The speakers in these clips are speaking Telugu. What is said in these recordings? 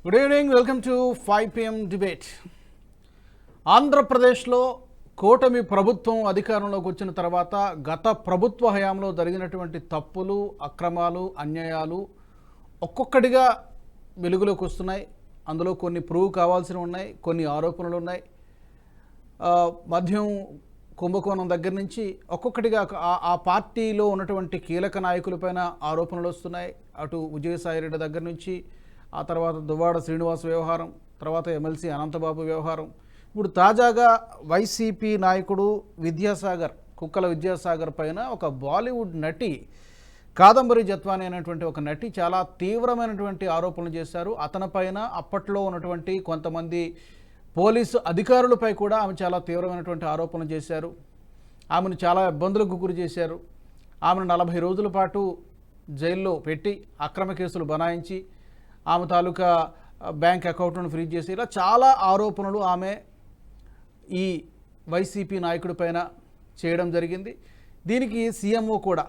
Good evening, welcome to 5 PM debate. ఆంధ్రప్రదేశ్లో కూటమి ప్రభుత్వం అధికారంలోకి వచ్చిన తర్వాత గత ప్రభుత్వ హయాంలో జరిగినటువంటి తప్పులు, అక్రమాలు, అన్యాయాలు ఒక్కొక్కటిగా వెలుగులోకి వస్తున్నాయి. అందులో కొన్ని ప్రూవ్ కావాల్సినవి ఉన్నాయి, కొన్ని ఆరోపణలు ఉన్నాయి. మద్యం కుంభకోణం దగ్గర నుంచి ఒక్కొక్కటిగా ఆ పార్టీలో ఉన్నటువంటి కీలక నాయకులపైన ఆరోపణలు వస్తున్నాయి. అటు విజయసాయిరెడ్డి దగ్గర నుంచి, ఆ తర్వాత దువ్వాడ శ్రీనివాస్ వ్యవహారం, తర్వాత ఎమ్మెల్సీ అనంతబాబు వ్యవహారం, ఇప్పుడు తాజాగా వైసీపీ నాయకుడు కుక్కల విద్యాసాగర్ పైన ఒక బాలీవుడ్ నటి కాదంబరి జత్వాని అనేటువంటి ఒక నటి చాలా తీవ్రమైనటువంటి ఆరోపణలు చేశారు. అతనిపైన అప్పట్లో ఉన్నటువంటి కొంతమంది పోలీసు అధికారులపై కూడా ఆమె చాలా తీవ్రమైనటువంటి ఆరోపణలు చేశారు. ఆమెను చాలా ఇబ్బందులకు గురి చేశారు. ఆమెను 40 రోజుల పాటు జైల్లో పెట్టి అక్రమ కేసులు బనాయించి ఆమె తాలూకా బ్యాంక్ అకౌంట్ను ఫ్రీజ్ చేసి ఇలా చాలా ఆరోపణలు ఆమె ఈ వైసీపీ నాయకుడి పైన చేయడం జరిగింది. దీనికి సీఎంఓ కూడా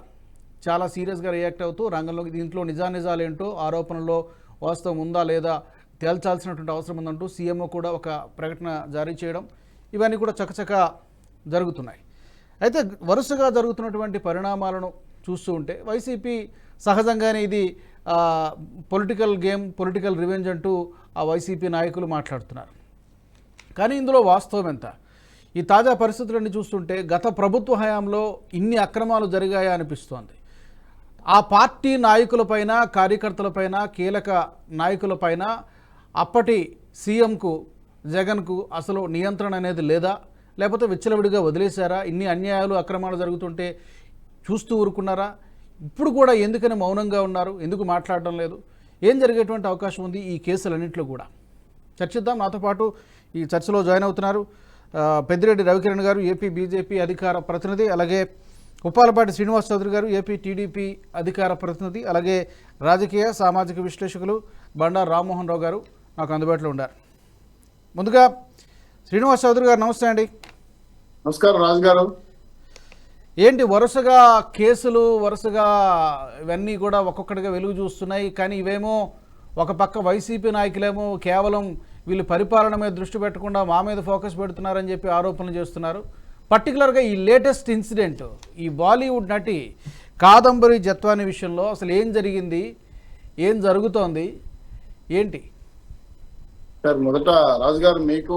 చాలా సీరియస్గా రియాక్ట్ అవుతూ రంగంలోకి దీంట్లో నిజానిజాలేంటో, ఆరోపణలో వాస్తవం ఉందా లేదా తేల్చాల్సినటువంటి అవసరం ఉందంటూ సీఎంఓ కూడా ఒక ప్రకటన జారీ చేయడం, ఇవన్నీ కూడా చకచకా జరుగుతున్నాయి. అయితే వరుసగా జరుగుతున్నటువంటి పరిణామాలను చూస్తూ ఉంటే వైసీపీ సహజంగానే ఇది పొలిటికల్ గేమ్, పొలిటికల్ రివెంజ్ అంటూ ఆ వైసీపీ నాయకులు మాట్లాడుతున్నారు. కానీ ఇందులో వాస్తవం ఎంత? ఈ తాజా పరిస్థితులన్నీ చూస్తుంటే గత ప్రభుత్వ హయాంలో ఇన్ని అక్రమాలు జరిగాయా అనిపిస్తోంది. ఆ పార్టీ నాయకులపైన, కార్యకర్తలపైన, కీలక నాయకులపైన అప్పటి సీఎంకు, జగన్కు అసలు నియంత్రణ అనేది లేదా, లేకపోతే విచ్చలవిడిగా వదిలేశారా? ఇన్ని అన్యాయాలు, అక్రమాలు జరుగుతుంటే చూస్తూ ఊరుకున్నారా? ఇప్పుడు కూడా ఎందుకని మౌనంగా ఉన్నారు? ఎందుకు మాట్లాడడం లేదు? ఏం జరిగేటువంటి అవకాశం ఉంది ఈ కేసులన్నింటిలో కూడా చర్చిద్దాం. నాతో పాటు ఈ చర్చలో జాయిన్ అవుతున్నారు పెద్దిరెడ్డి రవికిరణ్ గారు, ఏపీ బీజేపీ అధికార ప్రతినిధి, అలాగే ఉప్పాలపాటి శ్రీనివాస్ చౌదరి గారు, ఏపీ టీడీపీ అధికార ప్రతినిధి, అలాగే రాజకీయ సామాజిక విశ్లేషకులు బండారు రామ్మోహన్ రావు గారు నాకు అందుబాటులో ఉన్నారు. ముందుగా శ్రీనివాస్ చౌదరి గారు నమస్తే అండి. నమస్కారం రాజు గారు. ఏంటి వరుసగా కేసులు, వరుసగా ఇవన్నీ కూడా ఒక్కొక్కటిగా వెలుగు చూస్తున్నాయి. కానీ ఇవేమో ఒక పక్క వైసీపీ నాయకులేమో కేవలం వీళ్ళు పరిపాలన మీద దృష్టి పెట్టకుండా మా మీద ఫోకస్ పెడుతున్నారని చెప్పి ఆరోపణలు చేస్తున్నారు. పర్టికులర్గా ఈ లేటెస్ట్ ఇన్సిడెంట్, ఈ బాలీవుడ్ నటి కాదంబరి జత్వాని విషయంలో అసలు ఏం జరిగింది, ఏం జరుగుతోంది, ఏంటి? సార్, మొదట రాజుగారు మీకు,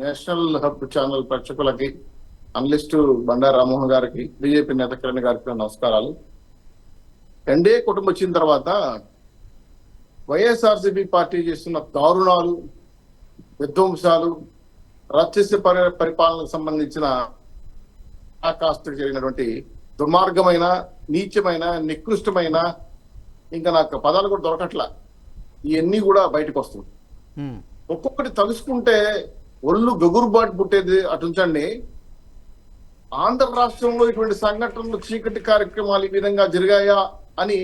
నేషనల్ హబ్ ఛానల్ ప్రేక్షకులకి, అనలిస్టు బండారు రామ్మోహన్ గారికి, బీజేపీ నేత కిరణ్ గారికి నమస్కారాలు. ఎన్డీఏ కుటుంబం వచ్చిన తర్వాత వైఎస్ఆర్సీపీ పార్టీ చేస్తున్న దారుణాలు, విధ్వంసాలు, రాక్షస పరిపాలనకు సంబంధించిన ఆకాశకు జరిగినటువంటి దుర్మార్గమైన, నీచమైన, నికృష్టమైన, ఇంకా నాకు పదాలు కూడా దొరకట్లా, ఇవన్నీ కూడా బయటకు వస్తుంది. ఒక్కొక్కటి తలుసుకుంటే ఒళ్ళు గగురుబాటు పుట్టేది అటుంచండి. ఆంధ్ర రాష్ట్రంలో ఇటువంటి సంఘటనలు, చీకటి కార్యక్రమాలు ఈ విధంగా జరిగాయా అని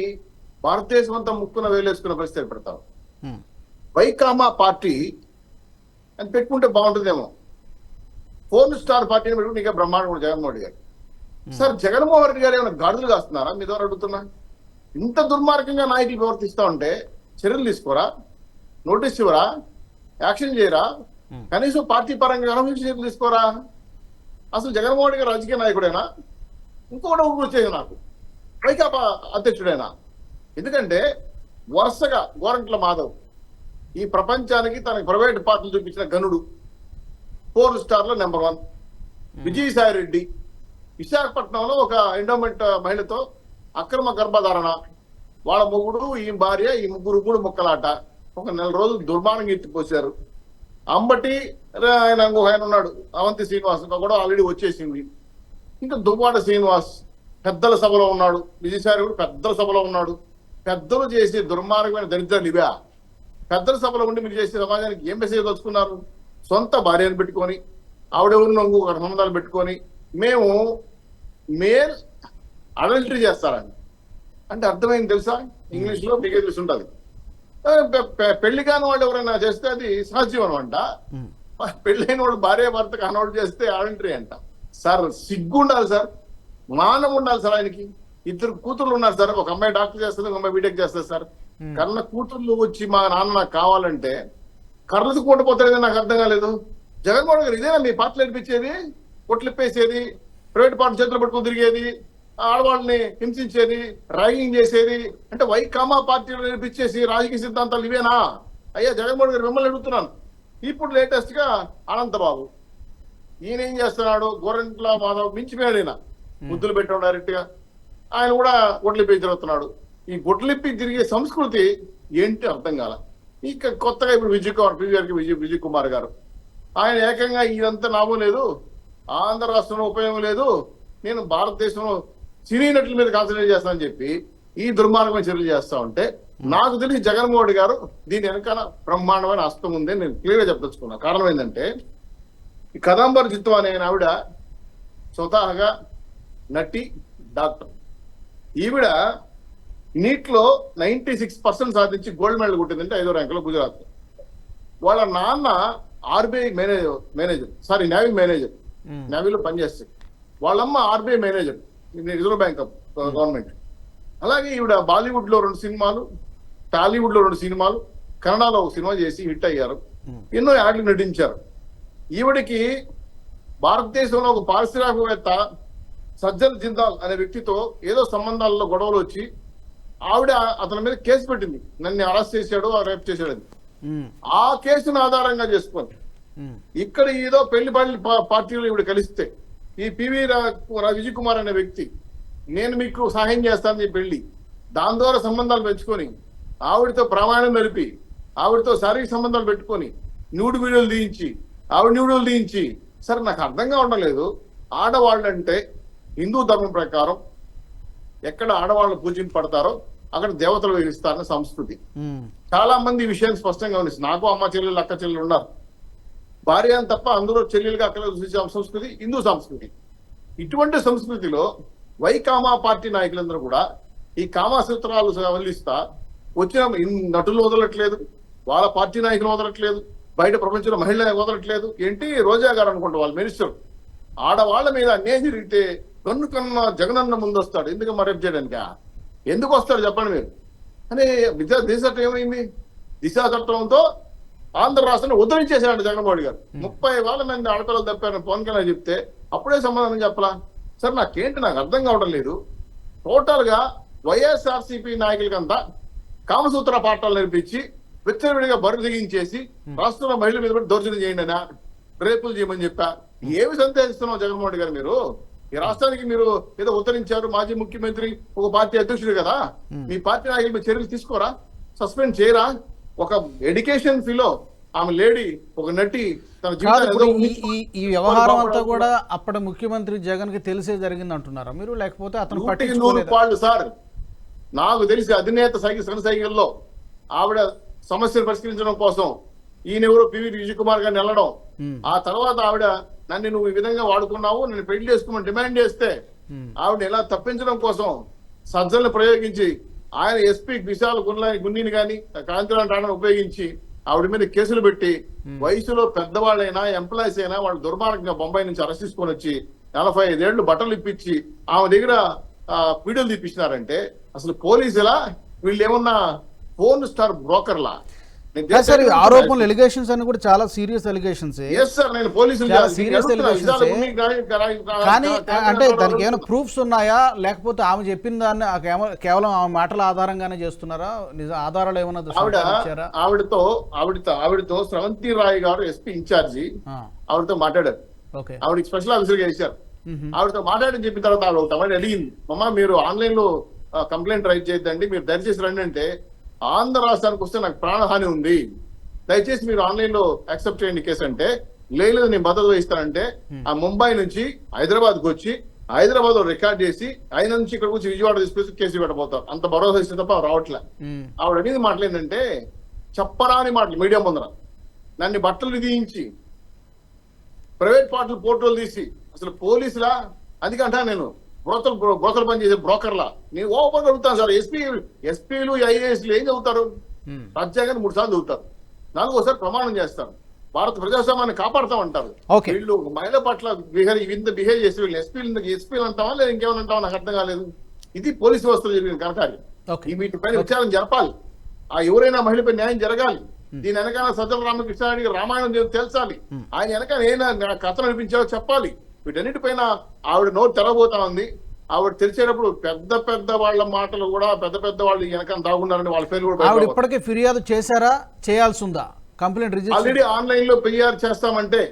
భారతదేశం అంతా ముక్కున వేలేసుకున్న పరిస్థితి ఏర్పడతాం. వైకామా పార్టీ అని పెట్టుకుంటే బాగుంటుందేమో. 4 స్టార్ పార్టీని పెట్టుకుంటే ఇంకా బ్రహ్మాండం కూడా జగన్మోహన్ రెడ్డి గారు. సార్, జగన్మోహన్ రెడ్డి గారు ఏమైనా గాడులు కాస్తున్నారా? మీ ద్వారా అడుగుతున్నా. ఇంత దుర్మార్గంగా నాయకులు ప్రవర్తిస్తా ఉంటే చర్యలు తీసుకోరా? నోటీస్ ఇవ్వరా? యాక్షన్ చేయరా? కనీసం పార్టీ పరంగా అనుభవించి చర్యలు తీసుకోరా? అసలు జగన్మోహన్ రెడ్డి గారు రాజకీయ నాయకుడైనా? ఇంకొకటి వచ్చేది నాకు, వైకాపా అధ్యక్షుడైనా? ఎందుకంటే వరుసగా గోరంట్ల మాధవ్ ఈ ప్రపంచానికి తన ప్రైవేట్ పార్టీలు చూపించిన గనుడు, 4 స్టార్లో నెంబర్ 1. విజయసాయిరెడ్డి విశాఖపట్నంలో ఒక ఎండోమెంట్ మహిళతో అక్రమ గర్భధారణ, వాళ్ళ మొగుడు, ఈ భార్య, ఈ ముగ్గురు కూడా ముక్కలాట, ఒక 4 రోజులు దుర్మార్గంగా ఎత్తిపోశారు. అంబటి ఆయన ఉన్నాడు, అవంతి శ్రీనివాస్ కూడా ఆల్రెడీ వచ్చేసింది. ఇంకా దువ్వాడ శ్రీనివాస్ పెద్దల సభలో ఉన్నాడు, విజయసాయి కూడా పెద్దల సభలో ఉన్నాడు. పెద్దలు చేసే దుర్మార్గమైన దరిద్రాలు ఇవా? పెద్దల సభలో ఉండి మీరు చేసే సమాజానికి ఏం మెసేజ్ తెలుసుకున్నారు? సొంత భార్యను పెట్టుకొని, ఆవిడెవరు ఒక సంబంధాలు పెట్టుకొని, మేము మేల్ అడల్టరీ చేస్తారని అంటే అర్థమైంది తెలుసా? ఇంగ్లీష్ లో మీకే తెలిసి ఉంటుంది. పెళ్లి కాని వాళ్ళు ఎవరైనా చేస్తే అది సహజీవనం అంట. పెళ్ళైన వాళ్ళు భార్య భర్త కానివాడు చేస్తే అడల్టరీ అంట. సార్, సిగ్గు ఉండాలి సార్, మానం ఉండాలి సార్. ఆయనకి 2 కూతుర్లు ఉన్నారు సార్. ఒక అమ్మాయి డాక్టర్ చేస్తుంది, ఒక అమ్మాయి బీటెక్ చేస్తుంది సార్. కన్న కూతుర్లు వచ్చి మా నాన్న నాకు కావాలంటే కర్రలకు కొట్టిపోతాడేది నాకు అర్థం కాలేదు. జగన్మోహన్ గారు ఇదేనా మీ పార్టీలు నడిపించేది? కొట్లిప్పేసేది, ప్రైవేట్ పార్టీ చేతులు పట్టుకుని తిరిగేది, ఆడవాళ్ళని హింసించేది, ర్యాగింగ్ చేసేది అంటే వైకామా పార్టీలు నడిపించేసి రాజకీయ సిద్ధాంతాలు ఇవేనా? అయ్యా జగన్మోహన్ గారు మిమ్మల్ని అడుగుతున్నాను. ఇప్పుడు లేటెస్ట్ గా అనంతబాబు ఈయన ఏం చేస్తున్నాడు? గోరంట్ల మాధవ్ మించిపోయాడు. ఈయన ముద్దులు పెట్టాడు డైరెక్ట్ గా. ఆయన కూడా గొడ్లిప్పి తిరుగుతున్నాడు. ఈ గొడ్లిప్పి తిరిగే సంస్కృతి ఏంటి అర్థం కాల. ఇక కొత్తగా ఇప్పుడు విజయ్ కుమార్ గారు ఆయన ఏకంగా ఇదంతా లాభం లేదు, ఆంధ్ర రాష్ట్రంలో ఉపయోగం లేదు, నేను భారతదేశంలో సినీ నటుల మీద కాన్సన్ట్రేట్ చేస్తానని చెప్పి ఈ దుర్మార్గమైన చర్యలు చేస్తా ఉంటే నాకు తెలిసి జగన్మోహన్ గారు దీని వెనకాల బ్రహ్మాండమైన హస్తం ఉందని నేను క్లియర్ గా చెప్పదలుచుకున్నా. కారణం ఏంటంటే ఈ కదంబర్ జిత్తు అనే ఆవిడ స్వతహాగా నటి, డాక్టర్. ఈవిడ నీట్ లో 96% సాధించి గోల్డ్ మెడల్ కొట్టిందంటే 5వ ర్యాంకులో గుజరాత్. వాళ్ళ నాన్న ఆర్బీఐ నేవీ మేనేజర్, నేవీలో పనిచేస్తుంది. వాళ్ళమ్మ RBI manager, reserve bank of government. అలాగే ఈవిడ బాలీవుడ్ లో 2 సినిమాలు, టాలీవుడ్ లో 2 సినిమాలు, కన్నడలో ఒక సినిమా చేసి హిట్ అయ్యారు. ఎన్నో యాడ్లు నటించారు. ఈవిడికి భారతదేశంలో ఒక పారిశ్రామికవేత్త సజ్జన్ జిందాల్ అనే వ్యక్తితో ఏదో సంబంధాలలో గొడవలు వచ్చి ఆవిడ అతని మీద కేసు పెట్టింది. నన్ను అరెస్ట్ చేశాడు, రేప్ చేశాడని. ఆ కేసును ఆధారంగా చేసుకొని ఇక్కడ ఏదో పెళ్లి పార్టీలో ఈవిడ కలిస్తే ఈ పివి విజయ్ కుమార్ అనే వ్యక్తి నేను మీకు సహాయం చేస్తానని పెళ్లి దాని ద్వారా సంబంధాలు పెంచుకొని ఆవిడతో ప్రమాణం నడిపి ఆవిడతో శారీరక సంబంధాలు పెట్టుకొని న్యూడ్ వీడియోలు తీయించి ఆవిడ న్యూడియోలు తీయించి సరే నాకు అర్థంగా ఉండలేదు. ఆడవాళ్ళంటే హిందూ ధర్మం ప్రకారం ఎక్కడ ఆడవాళ్ళు పూజింపబడతారో అక్కడ దేవతలు వేయిస్తారన్న సంస్కృతి. చాలా మంది ఈ విషయాన్ని స్పష్టంగా గమనిస్తారు. నాకు అమ్మ చెల్లెలు, అక్క చెల్లెలు ఉన్నారు. భార్య అని తప్ప అందరూ చెల్లెలుగా అక్కలు చూసే సంస్కృతి హిందూ సంస్కృతి. ఇటువంటి సంస్కృతిలో వైకామా పార్టీ నాయకులందరూ కూడా ఈ కామాసూత్రాలు వల్లిస్తా వచ్చిన నటులు వదలట్లేదు, వాళ్ళ పార్టీ నాయకులు వదలట్లేదు, బయట ప్రపంచంలో మహిళలు వదలట్లేదు. ఏంటి రోజా గారు అనుకుంటా వాళ్ళ మినిస్టర్ ఆడవాళ్ల మీద అన్యాయం జరిగితే కన్ను కన్నా జగనన్న ముందు వస్తాడు. ఎందుకు మరేపు చేయడానిక? ఎందుకు వస్తాడు చెప్పండి మీరు అని. దిశ చట్టం ఏమైంది? దిశ చట్టంతో ఆంధ్ర రాష్ట్రాన్ని ఉద్ధరించేశాడు జగన్మోహన్ గారు. 30,000 మంది ఆడపిల్లలు తప్పారని పవన్ కళ్యాణ్ చెప్తే అప్పుడే సమాధానం చెప్పలా. సరే నాకేంటి నాకు అర్థం కావడం లేదు. టోటల్ గా వైఎస్ఆర్సీపీ నాయకులకంతా కామసూత్ర పాఠాలు నేర్పించి విచ్చలవిడిగా బరువు దిగించేసి రాష్ట్రంలో మహిళల మీద కూడా దౌర్జన్యం చేయండి అయినా, రేపులు చేయమని చెప్పా. ఏమి సందేహిస్తున్నావు జగన్మోహన్ గారు? మీరు ఈ రాష్ట్రానికి మీరు ఏదో ఉత్తరించారు, మాజీ ముఖ్యమంత్రి, ఒక పార్టీ అధ్యక్షుడు కదా, మీ పార్టీ నాయకుల మీద చర్యలు తీసుకోరా? సస్పెండ్ చేయరా? ఒక ఎడ్యుకేషన్ ఫీలో ఆమె లేడీ, ఒక నటి తన ఈ వ్యవహారం అంతా కూడా అప్పటి ముఖ్యమంత్రి జగన్ కి తెలిసే జరిగింది అంటున్నారా మీరు? లేకపోతే అతను 100 పాళ్ళు సార్ నాకు తెలిసి అధినేత సైకిల్లో ఆవిడ సమస్యను పరిష్కరించడం కోసం ఈయనెవరో పివి విజయ్ కుమార్ గారిని వెళ్ళడం, ఆ తర్వాత ఆవిడ నన్ను నువ్వు ఈ విధంగా వాడుకున్నావు, నేను పెళ్లి చేసుకోమని డిమాండ్ చేస్తే ఆవిడ ఎలా తప్పించడం కోసం సజ్జలను ప్రయోగించి ఆయన ఎస్పీ విశాల్ గున్నీని కానీ కాంతిరావు రాణను ఉపయోగించి ఆవిడ మీద కేసులు పెట్టి వయసులో పెద్దవాళ్ళైనా ఎంప్లాయీస్ అయినా వాళ్ళు దుర్మార్గంగా బొంబాయి నుంచి అరెస్ట్ తీసుకొని వచ్చి 45 ఏళ్లు బట్టలు ఇప్పించి ఆమె దగ్గర వీడియోలు తీపించినారంటే అసలు పోలీసులా వీళ్ళు ఏమన్నా ఫోన్ స్టార్ బ్రోకర్లా? ఆరోపణలు, ఎలిగేషన్స్ అని కూడా చాలా సీరియస్ ఎలిగేషన్స్. కానీ అంటే దానికి ఏమైనా ప్రూఫ్స్ ఉన్నాయా, లేకపోతే ఆమె చెప్పిన దాన్ని కేవలం ఆమె మాటల ఆధారంగానే చేస్తున్నారా? నిజ ఆధారాలు ఏమన్నా? ఆవిడతో స్రవంతి రాయ్ గారు ఎస్పీ ఇన్ఛార్జి ఆవిడతో మాట్లాడారు. ఆవిడకి స్పెషల్ ఆఫీసర్ గా ఇచ్చారు. ఆవిడతో మాట్లాడి చెప్పిన తర్వాత ఆవిడ అడిగింది, అమ్మా మీరు ఆన్లైన్ లో కంప్లైంట్ రైట్ చేయొద్దండి, మీరు దయచేసి రండి అంటే, ఆంధ్ర రాష్ట్రానికి వస్తే నాకు ప్రాణహాని ఉంది, దయచేసి మీరు ఆన్లైన్ లో యాక్సెప్ట్ చేయండి కేసు అంటే, లేదు నేను మద్దతు వహిస్తానంటే ఆ ముంబై నుంచి హైదరాబాద్ కు వచ్చి హైదరాబాద్ లో రికార్డ్ చేసి ఆయన నుంచి ఇక్కడ వచ్చి విజయవాడ తీసుకొచ్చి కేసు పెట్టబోతారు. అంత భరోసా ఇస్తే తప్ప రావట్లే. ఆవిడ అనేది మాటలు ఏంటంటే చెప్పరాని మాటలు మీడియా ముందర. నన్ను బట్టలు తీయించి ప్రైవేట్ పార్టీలు ఫోటోలు తీసి అసలు పోలీసులా అందుకంటా నేను బ్రోకర్ పని చేసే బ్రోకర్లా నేను ఓపెన్ చదువుతాను సార్. ఎస్పీలు ఐఏఎస్లు ఏం చదువుతారు? రాజ్యాంగాన్ని 3 సార్లు చదువుతారు, 4వసారి ప్రమాణం చేస్తారు, భారత ప్రజాస్వామ్యాన్ని కాపాడుతామంటారు. వీళ్ళు మహిళల పట్ల బిహేవ్ చేసి వీళ్ళు ఎస్పీలు అంటావా లేదా ఇంకేమైనా అంటావా నాకు అర్థం కాలేదు. ఇది పోలీసు వ్యవస్థలో జరిగిన కనకార్యం. వీటిపైన విచారణ జరపాలి. ఆ ఎవరైనా మహిళపై న్యాయం జరగాలి. దీని వెనకాల సజ్జల రామకృష్ణారెడ్డి రామాయణం తెలుసాలి. ఆయన వెనకాల ఏమైనా కథలు అనిపించాలో చెప్పాలి. వీటన్నిటిపైన ఆవిడ నోరు తెరవబోతా ఉంది. ఆవిడ తెరిచేటప్పుడు పెద్ద పెద్ద వాళ్ళ మాటలు కూడా పెద్ద పెద్ద వాళ్ళు వెనకాల దాగున్నారని వాళ్ళ పేరు కూడా ఆవిడ ఇప్పటికే ఫిర్యాదు చేశారా, చేయాల్సి ఉందా? కంప్లైంట్ రిజిస్టర్ ఆల్రెడీ ఆన్లైన్ లో ఫిర్యాదు చేస్తామంటే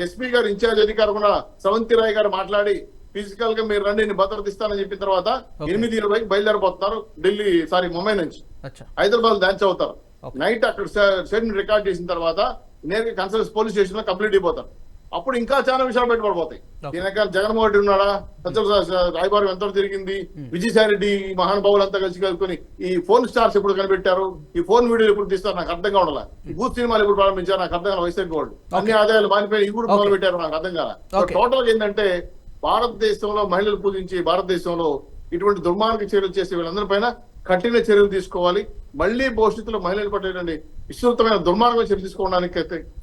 ఎస్పీ గారు ఇన్ఛార్జ్ అధికారి కూడా సవంతిరాయ్ గారు మాట్లాడి ఫిజికల్ గా మీరు రండి భద్రత ఇస్తానని చెప్పిన తర్వాత 8:20కి బయలుదేరిపోతున్నారు ముంబై నుంచి హైదరాబాద్ డాన్స్ అవుతారు. నైట్ అక్కడ స్టేట్మెంట్ రికార్డ్ చేసిన తర్వాత నేరుగా కన్సల్ట్ పోలీస్ స్టేషన్ లో కంప్లీట్ అయిపోతారు. అప్పుడు ఇంకా చాలా విషయాలు బయటపడిపోతాయి. దీనికాల జగన్మోహన్ రెడ్డి ఉన్నాడా, రాయబారం ఎంత తిరిగింది, విజయసాయి రెడ్డి మహానుభావులు అంతా కలిసి కలుపుకొని ఈ ఫోన్ స్టార్స్ ఎప్పుడు కనిపెట్టారు, ఈ ఫోన్ వీడియోలు ఎప్పుడు తీస్తారు నాకు అర్థంగా ఉండాలి, ఈ బూత్ సినిమాలు ఎప్పుడు ప్రారంభించారు నాకు అర్థం కాల, వైసీపీ వాళ్ళు అన్ని ఆదాయాలు మానిపోయి ఇవి కూడా మొదలు పెట్టారు నాకు అర్థం కాల. టోటల్ గా ఏంటంటే భారతదేశంలో మహిళలు పూజించి భారతదేశంలో ఇటువంటి దుర్మార్గ చర్యలు చేసే వీళ్ళందరిపైన కఠిన చర్యలు తీసుకోవాలి. మళ్లీ భవిష్యత్తులో మహిళలు పట్టేటువంటి విస్తృతమైన దుర్మార్గం చర్య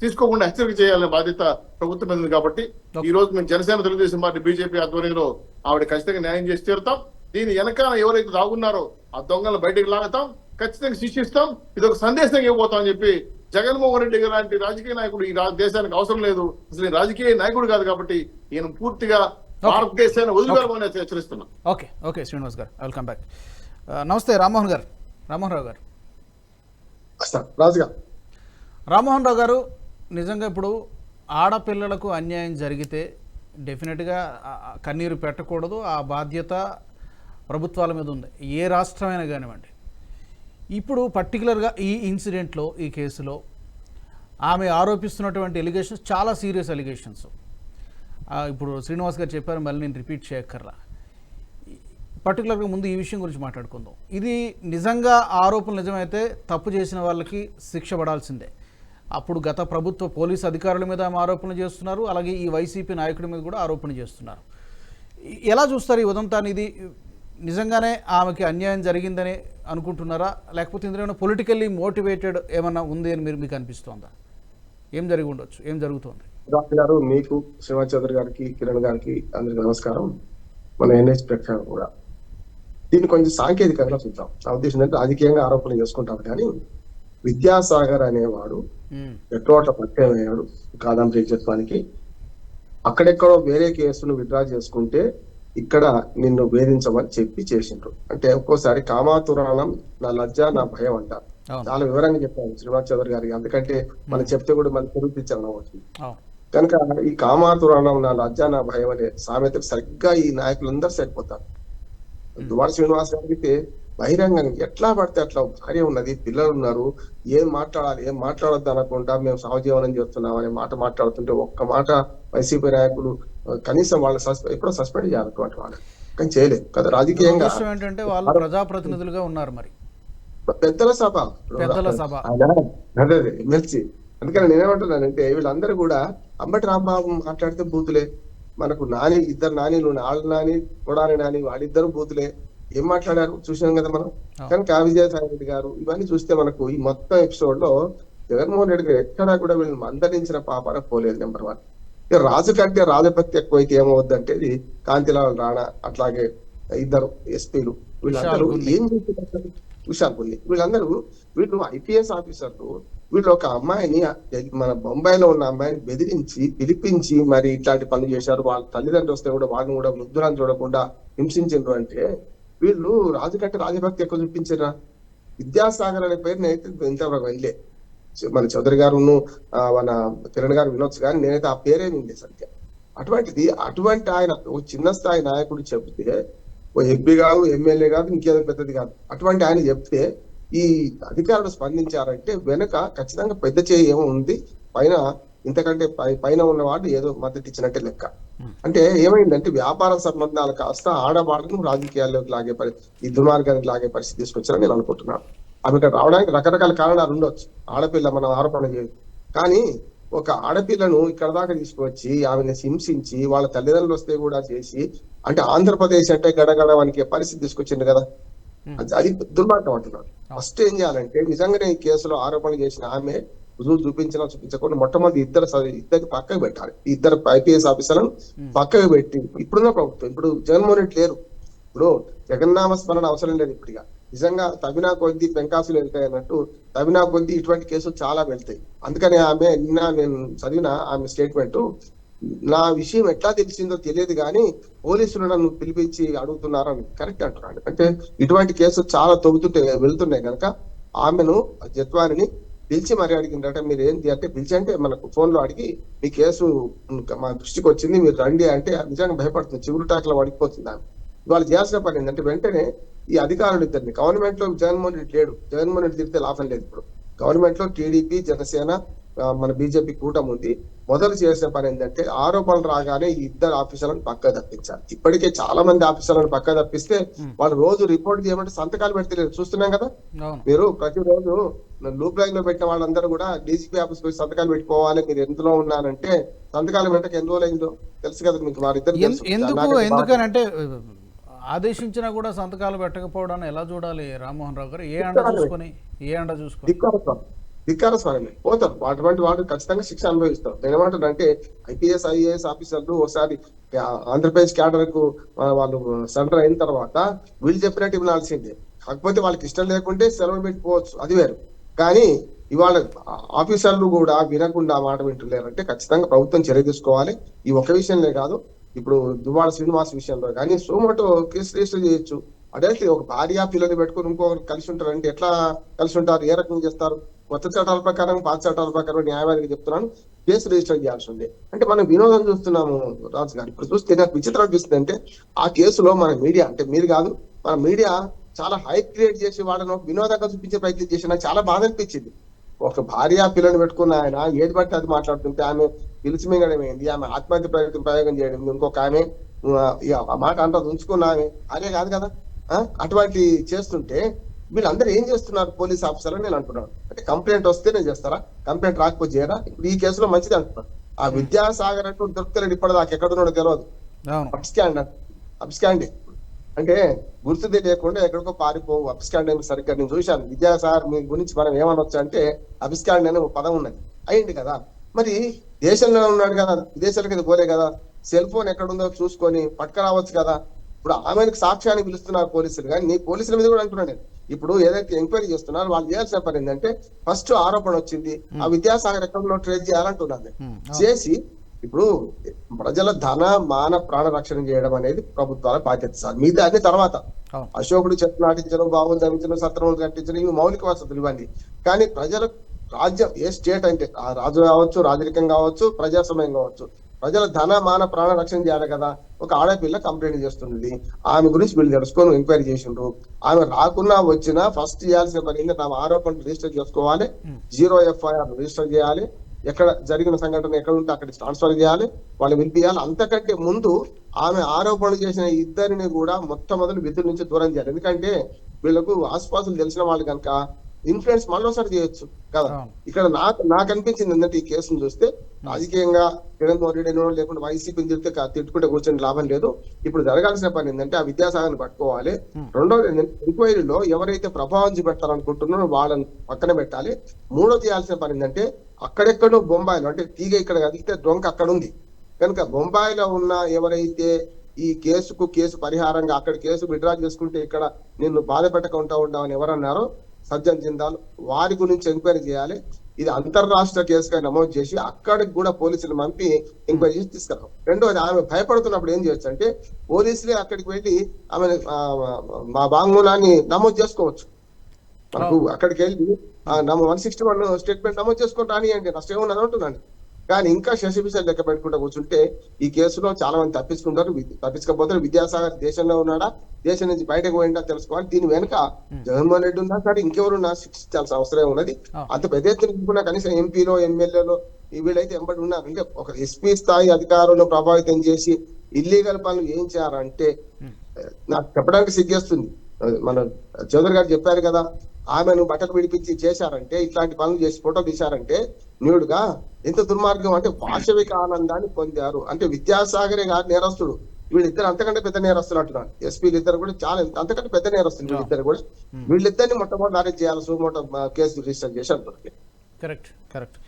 తీసుకోకుండా హెచ్చరిక చేయాలనే బాధ్యత ప్రభుత్వం మీద ఉంది. కాబట్టి ఈ రోజు మేము జనసేన, తెలుగుదేశం పార్టీ, బీజేపీ ఆధ్వర్యంలో ఆవిడ ఖచ్చితంగా న్యాయం చేసి తీరుతాం. దీని వెనకాల ఎవరైతే దాగున్నారో ఆ దొంగలను బయటకు లాగుతాం, ఖచ్చితంగా శిక్షిస్తాం. ఇది ఒక సందేశం ఇవ్వబోతాం అని చెప్పి జగన్మోహన్ రెడ్డి లాంటి రాజకీయ నాయకుడు ఈ దేశానికి అవసరం లేదు. అసలు రాజకీయ నాయకుడు కాదు. కాబట్టి ఈయన పూర్తిగా భారతదేశాన్ని వదిలిపెట్టమని హెచ్చరిస్తున్నాం. ఓకే ఓకే శ్రీనివాస్ గారు, వెల్కమ్ బ్యాక్. నమస్తే రామ్మోహన్ గారు, రామ్మోహన్ రావు గారు. రామ్మోహన్ రావు గారు, నిజంగా ఇప్పుడు ఆడపిల్లలకు అన్యాయం జరిగితే డెఫినెట్గా కన్నీరు పెట్టకూడదు. ఆ బాధ్యత ప్రభుత్వాల మీద ఉంది, ఏ రాష్ట్రమైనా కానివ్వండి. ఇప్పుడు పర్టికులర్గా ఈ ఇన్సిడెంట్లో, ఈ కేసులో ఆమె ఆరోపిస్తున్నటువంటి ఎలిగేషన్స్ చాలా సీరియస్ ఎలిగేషన్స్. ఇప్పుడు శ్రీనివాస్ గారు చెప్పారు, మళ్ళీ నేను రిపీట్ చేయక్కర్లా. పర్టికులర్గా ముందు ఈ విషయం గురించి మాట్లాడుకుందాం. ఇది నిజంగా ఆరోపణలు నిజమైతే తప్పు చేసిన వాళ్ళకి శిక్ష పడాల్సిందే. అప్పుడు గత ప్రభుత్వ పోలీసు అధికారుల మీద ఆమె ఆరోపణలు చేస్తున్నారు, అలాగే ఈ వైసీపీ నాయకుడి మీద కూడా ఆరోపణ చేస్తున్నారు. ఎలా చూస్తారు ఈ ఉదంతాన్ని? ఇది నిజంగానే ఆమెకి అన్యాయం జరిగిందని అనుకుంటున్నారా, లేకపోతే ఇందులో పొలిటికల్లీ మోటివేటెడ్ ఏమన్నా ఉంది అని మీకు అనిపిస్తోందా? ఏం జరిగి ఉండొచ్చు, ఏం జరుగుతోంది? గారు, మీకు శ్రీనివాస్ చౌదరి గారికి, కిరణ్ గారికి అందరికి నమస్కారం. మన ఎన్ఎస్ ప్రేక్షకులు కూడా దీన్ని కొంచెం సాంకేతికంగా చూద్దాం. నా ఉద్దేశం ఏంటంటే రాజకీయంగా ఆరోపణలు చేసుకుంటాం, కానీ విద్యాసాగర్ అనేవాడు ఎట్రోట పట్టేమయ్యాడు కాదంబరి జత్వానికి. అక్కడెక్కడో వేరే కేసును విత్డ్రా చేసుకుంటే ఇక్కడ నిన్ను వేధించమని చెప్పి చేసిండ్రు. అంటే ఒక్కోసారి కామాతురాణం నా లజ్జ నా భయం అంటారు. చాలా వివరంగా చెప్పాను శ్రీనివాస్ చౌదరి గారికి, ఎందుకంటే మనం చెప్తే కూడా మనం నిరూపించాలనుకోవచ్చు. కనుక ఈ కామాతురాణం నా లజ్జ నా భయం అనే సామెతకు సరిగ్గా ఈ నాయకులందరూ సరిపోతారు. దువాడ శ్రీనివాస్ గారికి బహిరంగంగా ఎట్లా పడితే అట్లా భార్య ఉన్నది, పిల్లలు ఉన్నారు, ఏం మాట్లాడాలి ఏం మాట్లాడొద్దు అనకుండా మేము సహజీవనం చేస్తున్నాం అనే మాట మాట్లాడుతుంటే ఒక్క మాట వైసీపీ నాయకులు కనీసం వాళ్ళు ఎప్పుడో సస్పెండ్ చేయాలన్నటువంటి వాళ్ళు, కానీ చేయలేదు కదా. రాజకీయంగా ఏంటంటే వాళ్ళు ప్రజాప్రతినిధులుగా ఉన్నారు, మరి పెద్దల సభ అదే ఎమ్మెల్సీ. అందుకని నేనేమంటున్నానంటే వీళ్ళందరూ కూడా అంబటి రాంబాబు మాట్లాడితే బూతులే, మనకు నాని ఇద్దరు నానీలు, ఆళ్ళ నాని కొడాలి నాని వాళ్ళిద్దరు బూతులే. ఏం మాట్లాడారు చూసాం కదా మనం. కనుక విజయసాయి రెడ్డి గారు ఇవన్నీ చూస్తే మనకు ఈ మొత్తం ఎపిసోడ్ లో జగన్మోహన్ రెడ్డి గారు ఎక్కడా కూడా వీళ్ళని మందలించిన పాపాన పోలేదు. నెంబర్ 1. ఇక రాజు కంటే రాజభక్తి ఎక్కువైతే ఏమవుద్దంటే ఇది కాంతిలాల్ రాణా, అట్లాగే ఇద్దరు ఎస్పీలు, వీళ్ళందరూ ఏం చేస్తున్నారు, విశాల్ పుల్లి, వీళ్ళు ఐపీఎస్ ఆఫీసర్లు. వీళ్ళు ఒక అమ్మాయిని, మన బొంబాయిలో ఉన్న అమ్మాయిని బెదిరించి పిలిపించి మరి ఇట్లాంటి పనులు చేశారు. వాళ్ళ తల్లిదండ్రులు వస్తే కూడా వాళ్ళని కూడా వృద్ధులను చూడకుండా హింసించారు. అంటే వీళ్ళు రాజు కంటే రాజభక్తి ఎక్కువ చూపించారా? విద్యాసాగర్ అనే పేరు నేనైతే ఇంతవరకు వెళ్ళే, మన చౌదరి గారును మన కిరణ్ గారు వినొచ్చు, కానీ నేనైతే ఆ పేరే వినలేదు సరిగ్గా. అటువంటి ఆయన ఒక చిన్న స్థాయి నాయకుడు చెబితే, ఓ ఎంపీ కాదు, ఎమ్మెల్యే కాదు, ఇంకేదో పెద్దది కాదు, అటువంటి ఆయన చెప్తే ఈ అధికారులు స్పందించారంటే వెనుక ఖచ్చితంగా పెద్ద చేయి ఏమో ఉంది. ఇంతకంటే పైన ఉన్నవాడు ఏదో మద్దతు ఇచ్చినట్టే లెక్క. అంటే ఏమైందంటే వ్యాపార సంబంధాలు కాస్త ఆడవాళ్ళను రాజకీయాల్లోకి లాగే ఈ దుర్మార్గానికి లాగే పరిస్థితి తీసుకొచ్చారని నేను అనుకుంటున్నాను. ఆమె ఇక్కడ రావడానికి రకరకాల కారణాలు ఉండొచ్చు. ఆడపిల్ల మనం ఆరోపణ చేయదు, కానీ ఒక ఆడపిల్లను ఇక్కడ దాకా తీసుకువచ్చి ఆమెను హింసించి వాళ్ళ తల్లిదండ్రులు వస్తే కూడా చేసి, అంటే ఆంధ్రప్రదేశ్ అంటే గడగడ వనికే పరిస్థితి తీసుకొచ్చింది కదా. అది దుర్మార్గం అంటున్నాడు. ఫస్ట్ ఏం చేయాలంటే నిజంగానే ఈ కేసులో ఆరోపణ చేసిన ఆమె రుజువు చూపించకుండా మొట్టమొదటి ఇద్దరికి పక్కకు పెట్టాలి. ఇద్దరు ఐపీఎస్ ఆఫీసర్లను పక్కకు పెట్టి, ఇప్పుడున్న ప్రభుత్వం, ఇప్పుడు జగన్మోహన్ రెడ్డి లేరు, ఇప్పుడు జగన్నామ స్మరణ అవసరం లేదు. నిజంగా తవ్వినా కొద్ది పెంకాసులు వెళ్తాయి అన్నట్టు తవ్వినా కొద్ది ఇటువంటి కేసులు చాలా వెళ్తాయి. అందుకని ఆమె నిన్న నేను చదివిన ఆమె స్టేట్మెంట్, నా విషయం ఎట్లా తెలిసిందో తెలియదు కానీ పోలీసులు నన్ను పిలిపించి అడుగుతున్నారని కరెక్ట్ అంటున్నాడు. అంటే ఇటువంటి కేసులు చాలా వెళ్తున్నాయి కనుక ఆమెను జత్వానిని పిలిచి మరి అడిగిందట. మీరు ఏంటి అంటే పిలిచి అంటే మనకు ఫోన్ లో అడిగి మీ కేసు మా దృష్టికి వచ్చింది మీరు రండి అంటే నిజంగా భయపడుతుంది, చిగురుటాకులో పడిపోతుంది ఆమె. వాళ్ళు చేయాల్సిన పని ఏంటంటే వెంటనే ఈ అధికారులు ఇద్దరిని, గవర్నమెంట్ లో జగన్మోహన్ రెడ్డి లేడు, జగన్మోహన్ రెడ్డి తిరిగితే లాభం లేదు. ఇప్పుడు గవర్నమెంట్ లో టీడీపీ జనసేన మన బీజేపీ కూటమి ఉంది. మొదలు చేసిన పని ఏంటంటే ఆరోపణలు రాగానే ఈ ఇద్దరు ఆఫీసర్లను పక్క తప్పించాలి. ఇప్పటికే చాలా మంది ఆఫీసర్లను పక్క తప్పిస్తే వాళ్ళు రోజు రిపోర్ట్ చేయమంటే సంతకాలు పెడతలేదు, చూస్తున్నాం కదా. మీరు ప్రతిరోజు లూప్ లైన్ లో పెట్టిన వాళ్ళందరూ కూడా డీజీపీ ఆఫీస్ పోయి సంతకాలు పెట్టుకోవాలి, మీరు ఎందులో ఉన్నారంటే సంతకాలు పెట్టక ఎన్ని రోజులు అయిందో తెలుసు కదా మీకు. వారిద్దరు ఎందుకనంటే ఆదేశించినా కూడా సంతకాలు పెట్టకపోవడాన్ని ఎలా చూడాలి రామ్మోహన్ రావు గారు? ఏ అండ చూసుకొని ధిక్కార స్వరమే పోతారు. అటువంటి వాళ్ళు ఖచ్చితంగా శిక్ష అనుభవిస్తారు. నేను ఏమంటానంటే ఐపీఎస్ ఐఏఎస్ ఆఫీసర్లు ఒకసారి ఆంధ్రప్రదేశ్ క్యాడర్ కు వాళ్ళు సెంటర్ అయిన తర్వాత వీళ్ళు చెప్పినట్టు వినాల్సిందే. కాకపోతే వాళ్ళకి ఇష్టం లేకుంటే సెలవు పెట్టుకోవచ్చు, అది వేరు. కానీ ఇవాళ ఆఫీసర్లు కూడా వినకుండా మాట వింటున్నారంటే ఖచ్చితంగా ప్రభుత్వం చర్య తీసుకోవాలి. ఈ ఒక విషయంలో కాదు, ఇప్పుడు దువ్వాడ శ్రీనివాస్ విషయంలో కానీ సోమోటో కేసు రిజిస్టర్ చేయొచ్చు. అదే ఒక భార్య పిల్లలు పెట్టుకుని ఇంకొకరు కలిసి ఉంటారు అంటే ఎట్లా కలిసి ఉంటారు, ఏ రకంగా చేస్తారు? కొత్త చట్టాల ప్రకారం పాత చట్టాల ప్రకారం న్యాయవాదిగా చెప్తున్నాను కేసు రిజిస్టర్ చేయాల్సి ఉంది. అంటే మనం వినోదం చూస్తున్నాము రాజు గారు. ఇప్పుడు చూస్తే నాకు విచిత్రం అనిపిస్తుంది అంటే ఆ కేసులో మన మీడియా, అంటే మీరు కాదు మన మీడియా చాలా హై క్రియేట్ చేసి వాళ్ళని వినోదంగా చూపించే ప్రయత్నం చేసి నాకు చాలా బాధ అనిపించింది. ఒక భార్య పిల్లలు పెట్టుకున్న ఆయన ఏది బట్టి అది మాట్లాడుతుంటే ఆమె పిలిచి మింగడం ఏంది, ఆమె ఆత్మహత్య ప్రయోగం చేయడం, ఇంకొక ఆమె ఆ మాట అంతా ఉంచుకున్న ఆమె అదే కాదు కదా. అటువంటి చేస్తుంటే వీళ్ళందరూ ఏం చేస్తున్నారు పోలీస్ ఆఫీసర్లు నేను అంటున్నాను. అంటే కంప్లైంట్ వస్తేనే చేస్తారా, కంప్లైంట్ రాకపోతే చేయరా? ఇప్పుడు ఈ కేసులో మంచిది అంటున్నాను. ఆ విద్యాసాగర్ అంటూ దొరుకుతలేడు ఇప్పటిదాకా, ఎక్కడున్నాడో తెలియదు. అబ్స్కాండ్ అంటే గుర్తు తెలియకుండా ఎక్కడికో పారిపోవు. అబ్స్కాండ్ అని సరిగ్గా నేను చూశాను. విద్యాసాగర్ మీ గురించి మనం ఏమనొచ్చు అంటే అబ్స్కాండ్ అనే ఒక పదం ఉన్నది, అయింది కదా. మరి దేశంలో ఉన్నాడు కదా, విదేశాలకు పోలే కదా, సెల్ ఫోన్ ఎక్కడుందో చూసుకొని పట్టుకురావచ్చు కదా. ఇప్పుడు ఆమెకు సాక్ష్యాన్ని పిలుస్తున్నారు పోలీసులు, కానీ నీ పోలీసుల మీద కూడా అంటున్నాను నేను. ఇప్పుడు ఏదైతే ఎంక్వైరీ చేస్తున్నారు వాళ్ళు చేయాల్సిన పని ఏంటంటే ఫస్ట్ ఆరోపణ వచ్చింది, ఆ విద్యాసాగర్ ఎక్కడో ట్రేస్ చేయాలంటున్నాను చేసి ఇప్పుడు ప్రజల ధన మాన ప్రాణ రక్షణ చేయడం అనేది ప్రభుత్వాల బాధ్యత సార్. మీద అన్ని తర్వాత అశోకుడు చెట్లు నాటించడం, బావులు ధరించడం, సత్రములు కట్టించడం, ఇవి మౌలిక వసతులు ఇవ్వండి. కానీ ప్రజల రాజ్యం ఏ స్టేట్ అంటే ఆ రాజు కావచ్చు, రాజరికం కావచ్చు, ప్రజాస్వామ్యం కావచ్చు, ప్రజల ధన మాన ప్రాణ రక్షణ చేయాలి కదా. ఒక ఆడపిల్ల కంప్లైంట్ చేస్తుంది, ఆమె గురించి వీళ్ళు తెలుసుకొని ఎంక్వైరీ చేసిండ్రు. ఆమె రాకున్నా వచ్చినా ఫస్ట్ చేయాల్సిన పని ఏంటంటే ఆమె ఆరోపణలు రిజిస్టర్ చేసుకోవాలి, 0 FIR రిజిస్టర్ చేయాలి, ఎక్కడ జరిగిన సంఘటన ఎక్కడ ఉంటే అక్కడికి ట్రాన్స్ఫర్ చేయాలి, వాళ్ళు పిలిపియాలి. అంతకంటే ముందు ఆమె ఆరోపణలు చేసిన ఇద్దరిని కూడా మొట్టమొదటి విధుల నుంచి దూరం చేయాలి. ఎందుకంటే వీళ్ళకు ఆసుపాసులు తెలిసిన వాళ్ళు కనుక ఇన్ఫ్లుయెన్స్ మళ్ళీసారి చేయొచ్చు కదా. ఇక్కడ నాకు అనిపించింది ఏంటంటే ఈ కేసును చూస్తే రాజకీయంగా జగన్మోహన్ రెడ్డి లేకుండా వైసీపీని తిట్టుకుంటే కూర్చొని లాభం లేదు. ఇప్పుడు జరగాల్సిన పని ఏంటంటే ఆ విద్యాసాగర్ని పట్టుకోవాలి. రెండోది ఎంక్వైరీలో ఎవరైతే ప్రభావం చూపెట్టాలనుకుంటున్నారో వాళ్ళని పక్కన పెట్టాలి. మూడో చేయాల్సిన పని ఏంటంటే అక్కడెక్కడో బొంబాయిలో, అంటే తీగ ఇక్కడ కదిలితే డొంక అక్కడ ఉంది కనుక బొంబాయిలో ఉన్న ఎవరైతే ఈ కేసు పరిహారంగా అక్కడ కేసు విడ్రా చేసుకుంటే ఇక్కడ నిన్ను బాధ పెట్టకుండా ఉండవని ఎవరన్నారో సజ్జన్ జిందాల్, వారి గురించి ఎంక్వైరీ చేయాలి. ఇది అంతర్రాష్ట్ర కేసుగా నమోదు చేసి అక్కడికి కూడా పోలీసులు పంపి ఎంక్వైరీ చేసి తీసుకురావు. రెండోది ఆమె భయపడుతున్నప్పుడు ఏం చేయొచ్చు అంటే పోలీసులే అక్కడికి వెళ్ళి ఆమె మా వాంగ్మూలాన్ని నమోదు చేసుకోవచ్చు. మనకు అక్కడికి వెళ్ళి 161 స్టేట్మెంట్ నమోదు చేసుకొని రానియండి, నష్టం ఉన్నది అంటున్నాను. కానీ ఇంకా శశిభూషణ్ లెక్క పెట్టుకుంటూ కూర్చుంటే ఈ కేసులో చాలా మంది తప్పించకపోతారు. విద్యాసాగర్ దేశంలో ఉన్నాడా, దేశం నుంచి బయటకు పోయిందా తెలుసుకోవాలి. దీని వెనుక జగన్మోహన్ రెడ్డి ఉన్నా సరే ఇంకెవరున్నా శిక్షించాల్సిన అవసరం ఉన్నది. అంత పెద్ద ఎత్తున కనీసం ఎంపీలో ఎమ్మెల్యేలో వీళ్ళైతే ఎంబడి ఉన్నారు. అంటే ఒక ఎస్పీ స్థాయి అధికారులను ప్రభావితం చేసి ఇల్లీగల్ పనులు ఏం చేయాలంటే నాకు చెప్పడానికి సిగ్గేస్తుంది. మన చౌదరి గారు చెప్పారు కదా, ఆమెను బట్టలు విడిపించి చేశారంటే, ఇట్లాంటి పనులు చేసి ఫోటో తీశారంటే న్యూడ్గా ఎంత దుర్మార్గం. అంటే పాశవిక ఆనందాన్ని పొందారు. అంటే విద్యాసాగరే గారు నేరస్తుడు, వీళ్ళిద్దరు అంతకంటే పెద్ద నేరస్తులు అంటున్నారు. ఎస్పీలు ఇద్దరు కూడా చాలా అంతకంటే పెద్ద నేరస్తులు వీళ్ళిద్దరు కూడా. వీళ్ళిద్దరిని మొట్టమొదటి అరెస్ట్ చేయాలి, సుమోటో కేసు రిజిస్టర్ చేసి అంటున్నారు. కరెక్ట్.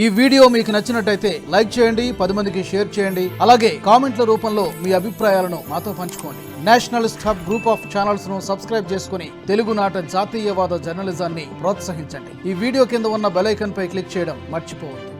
ఈ వీడియో మీకు నచ్చినట్టయితే లైక్ చేయండి, 10 మందికి షేర్ చేయండి. అలాగే కామెంట్ల రూపంలో మీ అభిప్రాయాలను మాతో పంచుకోండి. Nationalist hub group of channels ను సబ్స్క్రైబ్ చేసుకుని తెలుగునాట జాతీయవాద జర్నలిజాన్ని ప్రోత్సహించండి. ఈ వీడియో కింద ఉన్న బెల్ ఐకాన్ పై క్లిక్ చేయడం మర్చిపోవద్దు.